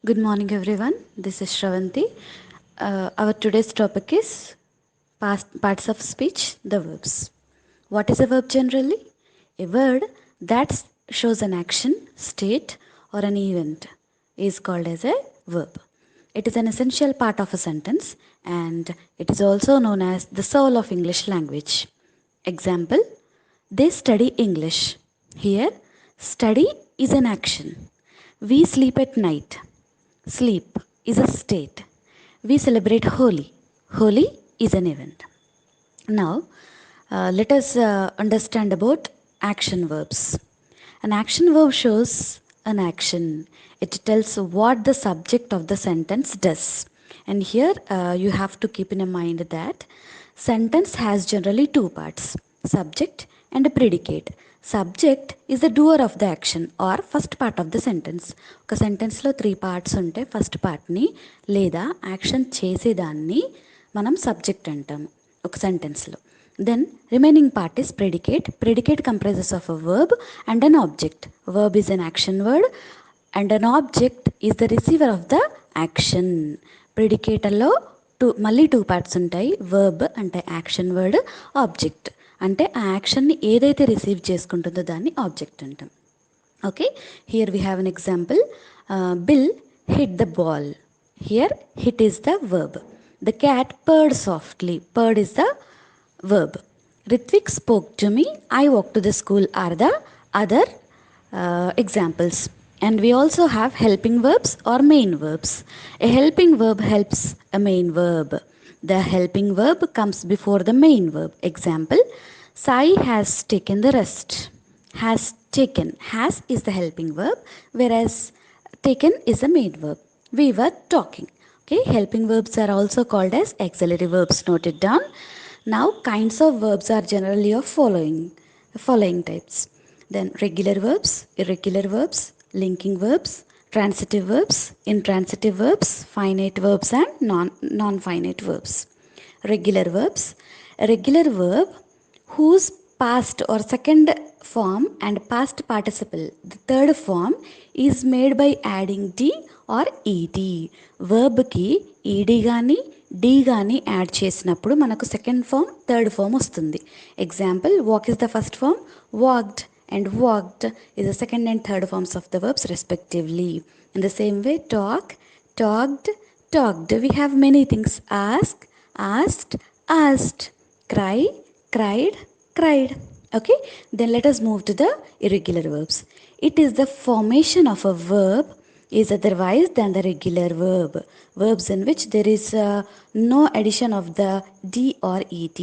Good morning, everyone. This is Shravanti. Our today's topic is past parts of speech, the verbs. What is a verb generally? A word that shows an action, state, or an event is called as a verb. It is an essential part of a sentence and it is also known as the soul of English language. Example: they study English. Here, study is an action. We sleep at night. Sleep is a state. We celebrate Holi. Holi is an event. Now, let us understand about action verbs. An action verb shows an action. It tells what the subject of the sentence does. And here you have to keep in mind that sentence has generally two parts: subject and a predicate. Subject is the doer of the action or first part of the sentence. ఒక సెంటెన్స్లో three parts ఉంటే first పార్ట్ని లేదా action చేసేదాన్ని మనం subject అంటాము ఒక సెంటెన్స్లో. Then remaining part is predicate. Predicate comprises of a verb and an object. Verb is an action word and an object is the receiver of the action. ప్రెడికేటర్లో మళ్ళీ two parts ఉంటాయి. Verb అంటే action word, object అంటే ఆ యాక్షన్ని ఏదైతే receive చేసుకుంటుందో దాన్ని ఆబ్జెక్ట్ అంటాం. Okay, here we have an example. Bill hit the ball. Here hit is the verb. The cat purred softly. Purred is the verb. Ritvik spoke to me. I walked to the school are the other examples. And we also have helping verbs or main verbs. A helping verb helps a main verb. The helping verb comes before the main verb. Example: Sai has taken the rest. Has taken. Has is the helping verb, whereas taken is the main verb. We were talking. Okay, helping verbs are also called as auxiliary verbs. Note it down. Now, kinds of verbs are generally of following types. Then regular verbs, irregular verbs, linking verbs, transitive verbs, intransitive verbs, finite verbs and non-finite verbs. Regular verbs. A regular verb whose past or second form and past participle, the third form, is made by adding d or ed. Verb ki ed గాని D కానీ add చేసినప్పుడు మనకు second form third form వస్తుంది. Example: walk is the first form, walked and walked is the second and third forms of the verbs respectively. In the same way, talk, talked, talked. We have many things: ask, asked, asked, cry, cried, cried. Okay, then let us move to the irregular verbs. It is the formation of a verb is otherwise than the regular verb. Verbs in which there is no addition of the d or ed.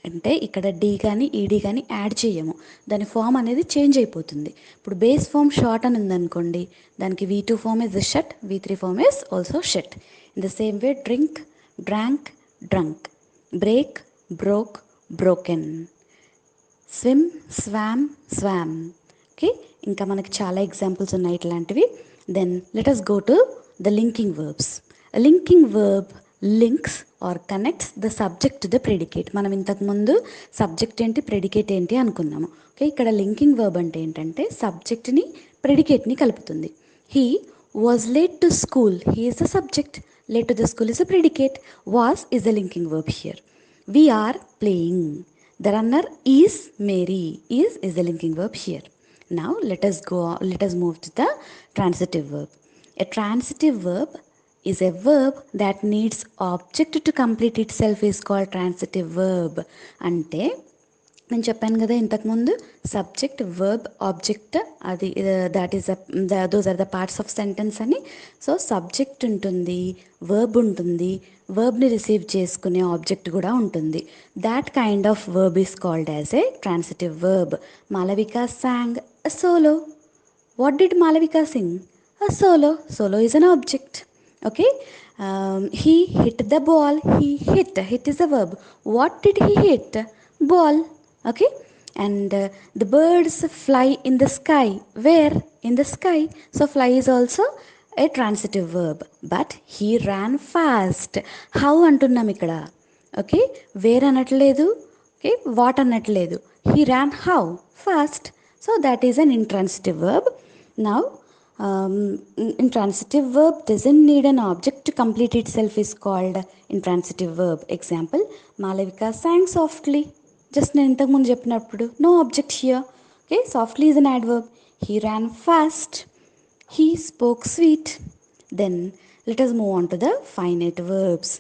అంటే ఇక్కడ D కానీ ఈడి కానీ add చేయము, దాని form అనేది change అయిపోతుంది. ఇప్పుడు బేస్ ఫామ్ షార్ట్ అని ఉందనుకోండి, దానికి V2 form is shut, V3 form is also shut. In the same way drink, drank, drunk, break, broke, broken, swim, swam, swam. Okay, ఇంకా మనకి చాలా ఎగ్జాంపుల్స్ ఉన్నాయి ఇట్లాంటివి. Then let us go to the linking verbs. A linking verb links or connects the subject to the predicate. మనం ఇంతకు ముందు subject ఏంటి predicate ఏంటి అనుకున్నాము. ఓకే, ఇక్కడ లింకింగ్ వర్బ్ అంటే ఏంటంటే సబ్జెక్ట్ని ప్రెడికేట్ని కలుపుతుంది. He was late to school. He is the subject. Late to the school is the predicate. Was is the linking verb here. We are playing. The runner is Mary. Is the linking verb here. Now let us move to the transitive verb. A transitive verb is a verb that needs object to complete itself is called transitive verb. అంటే నేను చెప్పాను కదా ఇంతకుముందు subject, verb, object, అది that is those are the parts of sentence అని. So subject ఉంటుంది, verb ఉంటుంది, వర్బ్ని రిసీవ్ చేసుకునే ఆబ్జెక్ట్ కూడా ఉంటుంది. That kind of verb is called as a transitive verb. Malavika sang a solo. What did Malavika sing? A solo. Solo is an object. Okay. He hit the ball. He hit. Hit is a verb. What did he hit? Ball. Okay. And the birds fly in the sky. Where? In the sky. So fly is also a transitive verb. But he ran fast. How అంటున్నాం ఇక్కడ? Okay, wear అనట్లేదు, okay, what అనట్లేదు. He ran how? Fast. So that is an intransitive verb. Now Intransitive verb doesn't need an object to complete itself is called intransitive verb. Example, Malavika sang softly. Just నేను ఇంతకుముందు చెప్పినప్పుడు no object here. Okay, softly is an adverb. He ran fast. He spoke sweet. Then let us move on to the finite verbs.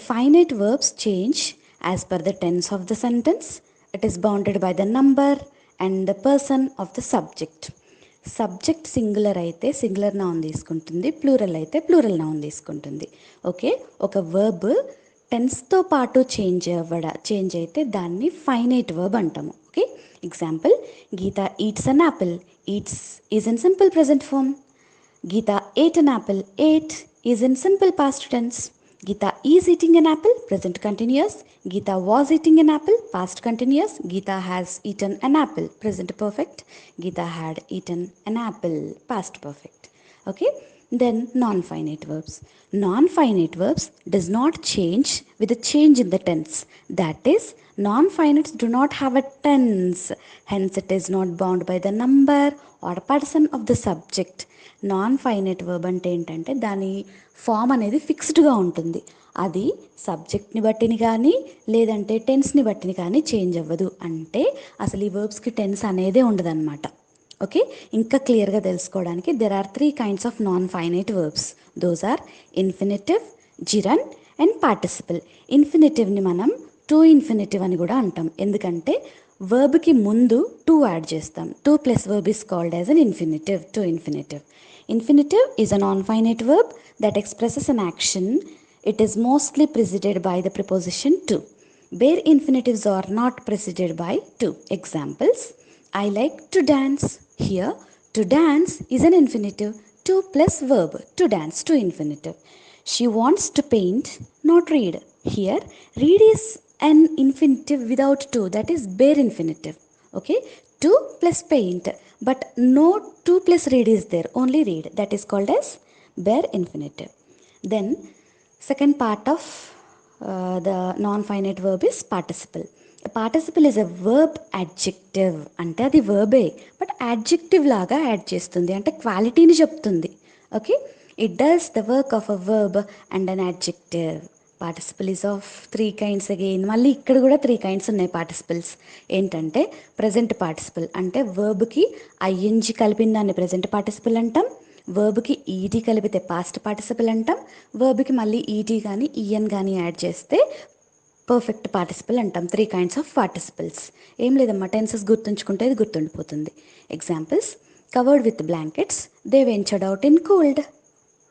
Finite verbs change as per the tense of the sentence. It is bounded by the number and the person of the subject. Subject singular అయితే singular noun తీసుకుంటుంది, plural అయితే plural noun తీసుకుంటుంది. Okay, ఒక verb టెన్స్తో పాటు change అయితే దాన్ని finite verb అంటాము. Okay, example, Geeta eats an apple. Eats is in simple present form. Geeta ate an apple. Ate is in simple past tense. Geeta is eating an apple, present continuous. Geeta was eating an apple, past continuous. Geeta has eaten an apple, present perfect. Geeta had eaten an apple, past perfect. Okay, then non-finite verbs. Non-finite verbs does not change with a change in the tense. That is, non-finites do not have a tense. Hence, it is not bound by the number or person of the subject. Non finite verb అంటే ఏంటంటే దాని form అనేది ఫిక్స్డ్గా ఉంటుంది. అది సబ్జెక్ట్ని బట్టిని కానీ లేదంటే టెన్స్ని బట్టిని కానీ చేంజ్ అవ్వదు. అంటే అసలు ఈ వర్బ్స్కి టెన్స్ అనేదే ఉండదన్నమాట. ఓకే, ఇంకా క్లియర్గా తెలుసుకోవడానికి there are 3 kinds of non finite verbs. Those are infinitive, gerund and participle. ఇన్ఫినిటివ్ని మనం టు ఇన్ఫినిటివ్ అని కూడా అంటాం, ఎందుకంటే వర్బ్కి ముందు టు యాడ్ చేస్తాం. To plus verb is called as an infinitive, to infinitive. Infinitive is a non-finite verb that expresses an action. It is mostly preceded by the preposition to. Bare infinitives are not preceded by to. Examples, I like to dance. Here, to dance is an infinitive. To plus verb, to dance, to infinitive. She wants to paint, not read. Here, read is an infinitive without to, that is bare infinitive. Okay, to plus paint, but no to plus read is there, only read, that is called as bare infinitive. Then second part of the non-finite verb is participle. A participle is a verb adjective, అంటే అది వర్బే but adjective లాగా add చేస్తుంది, అంటే క్వాలిటీని చెప్తుంది. Okay, it does the work of a verb and an adjective. Participle is of 3 kinds again. మళ్ళీ ఇక్కడ కూడా 3 kinds ఉన్నాయి పార్టిసిపల్స్. ఏంటంటే ప్రజెంట్ పార్టిసిపల్, అంటే వర్బ్కి ఐఎన్జి కలిపిన దాన్ని ప్రజెంట్ పార్టిసిపల్ అంటాం. వర్బ్కి ఈటీ కలిపితే పాస్ట్ పార్టిసిపల్ అంటాం. వర్బ్కి మళ్ళీ ఈటీ కానీ ఈఎన్ కానీ యాడ్ చేస్తే పర్ఫెక్ట్ పార్టిసిపల్ అంటాం. 3 kinds ఆఫ్ పార్టిసిపల్స్. ఏం లేదమ్మా, టెన్సెస్ గుర్తుంచుకుంటే అది గుర్తుండిపోతుంది. Examples, covered with blankets, they ventured out in cold.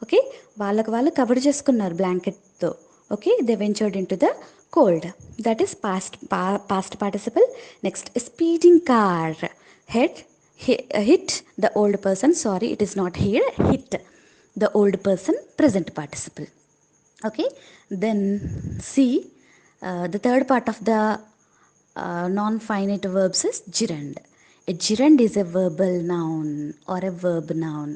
Okay, వాళ్ళకు వాళ్ళు కవర్ చేసుకున్నారు బ్లాంకెట్తో. Okay, they ventured into the cold, that is past participle. Next, speeding car hit the old person. Sorry, it is not here. Hit the old person, present participle. Okay, then see the third part of the non-finite verbs is gerund. A gerund is a verbal noun or a verb noun.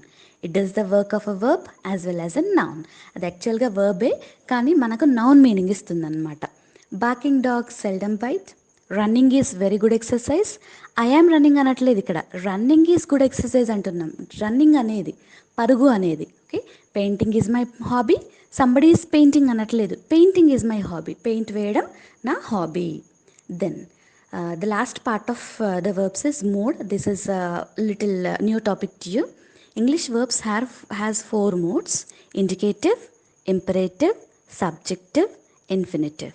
It does the work of a verb as well as a noun. అది యాక్చువల్గా వర్బే కానీ మనకు noun meaning ఇస్తుంది అనమాట. Barking dogs seldom bite. Running is very good exercise. I am running అనట్లేదు, ఇక్కడ running is good exercise అంటున్నాం. Running అనేది పరుగు అనేది. Okay, painting is my hobby. Somebody is painting అనట్లేదు, painting is my hobby. Paint వేయడం నా హాబీ. Then the last part of the verbs is mode. This is a little new topic to you. English verbs has 4 modes: indicative, imperative, subjective, infinitive.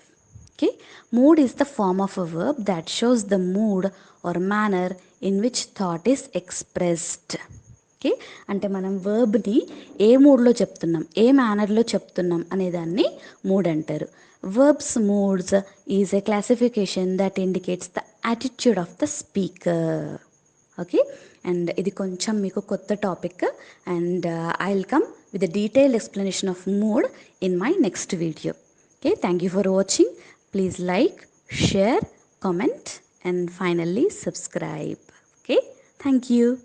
Okay, mood is the form of a verb that shows the mood or manner in which thought is expressed. Okay, అంటే మనం వర్బ్ని ఏ మూడ్లో చెప్తున్నాం, ఏ మేనర్లో చెప్తున్నాం అనేదాన్ని mood అంటారు. Verbs moods is a classification that indicates the attitude of the speaker. Okay, and ఇది కొంచెం మీకు కొత్త topic, and I will come with the detailed explanation of mood in my next video. Okay, thank you for watching. Please like, share, comment and finally subscribe. Okay, thank you.